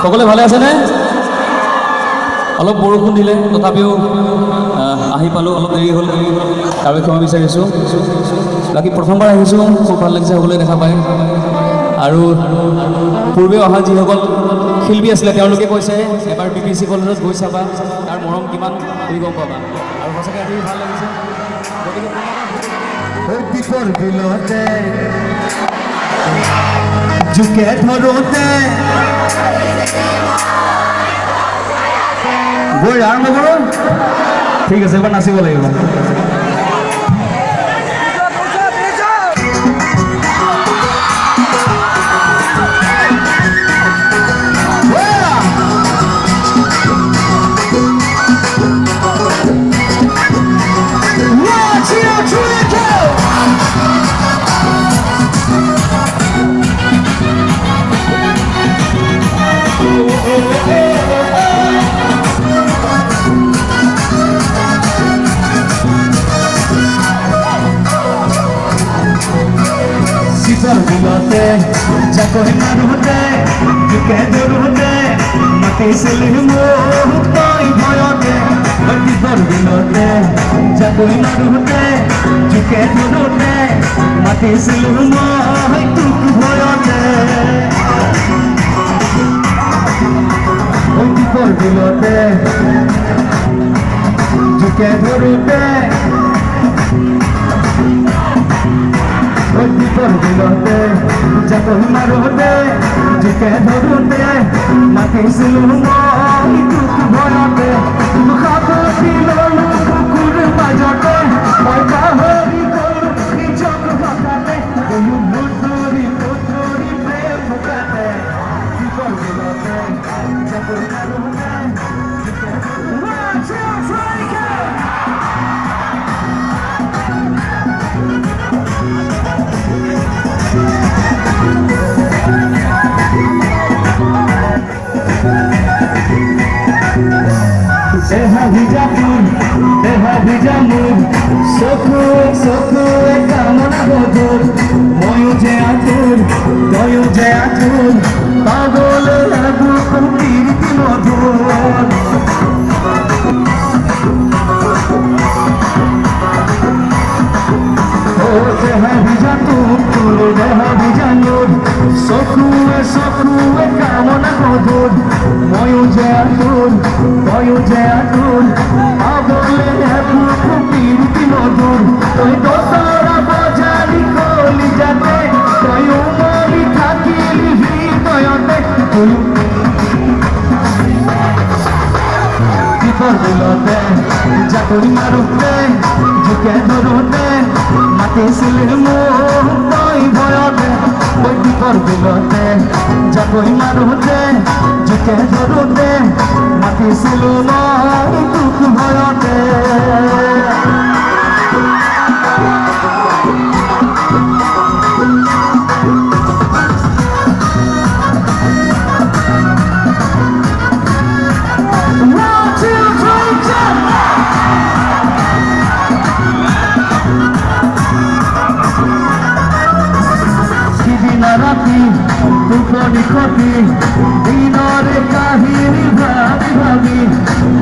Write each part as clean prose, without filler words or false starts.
সকলে ভালে আছেনে? অলপ বৰষুণ দিলে তথাপিও আহি পালোঁ, অলপ দেৰি হ'ল, তাৰ বাবে ক্ষমা বিচাৰিছোঁ। বাকী প্ৰথমবাৰ আহিছোঁ, খুব ভাল লাগিছে সকলোৱে দেখা পায়। আৰু পূৰ্বে অহা যিসকল শিল্পী আছিলে তেওঁলোকে কৈছে এবাৰ BPC কলেজত গৈ চাবা, তাৰ মৰম কিমান তুমি গম পাবা। আৰু সঁচাকৈ আহি ভাল লাগিছে। গতিকে দীপৰ বিলতে জোকে ধৰোতে গৈ আৰম্ভ কৰোঁ। ঠিক আছে, এবাৰ নাচিব লাগিব। দীপৰ বিলতে জাকৈ মাৰোঁতে জোকে ধৰোঁতে মাতিছিলি মোক তই ভয়তে। দীপৰ বিলতে জাকৈ মাৰোঁতে জোকে ধৰোঁতে মাতিছিলো মই তোক ভয়তে। দীপৰ বিলতে জোকে ধৰোঁতে দীপৰ বিলতে জাকৈ মাৰোঁতে জোকে ধৰোঁতে মাতিছিলো মই তোক ভয়তে। সাৱটি ল'লো কুকুৰ মাজতে মই পাহৰি গ'লো নিজক হঠাতে গ'লো মুঠৰি মুঠৰি প্ৰেম ভোকাতে। দীপৰ বিলতে জাকৈ মাৰোঁতে জোকে ধৰোঁতে দেহা ভিজা ফুল দেহা ভিজা মুখ চকুৱে কামনা বধুৰ ময়ো যে আতুৰ তয়ো যে আতুৰ পাগল লাগো কীৰ্তি মধুৰ। দেহা ভিজা তুল দেহা ভিজা নুর চকুৱে কামনা বধুৰ ময়ো যে আতুৰ তয়ো যে আতুৰ পাগলে লাগো কীৰ্তি মধুৰ। তই দোতৰা বজালি কলি যাতে তয়ো মৰি থাকিলি হৃদয়তে। দীপৰ বিলতে জাকৈ মাৰোঁতে জোকে ধৰোঁতে মাতিছিলি মোক তই ভয়তে। দীপৰ বিলতে জাকৈ মাৰোঁতে জোকে ধৰোঁতে মাতিছিলো মই তোক ভয়তে। রাতি দুপনি ক্ষতি দিনরে কাহিনী ভাবি ভাবি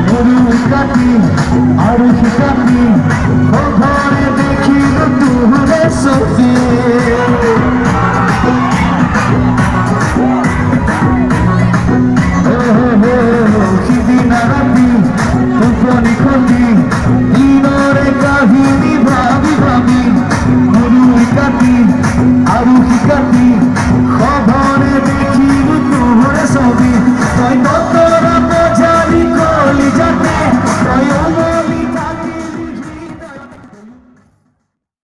মরু কাটি আৰু শিকাতি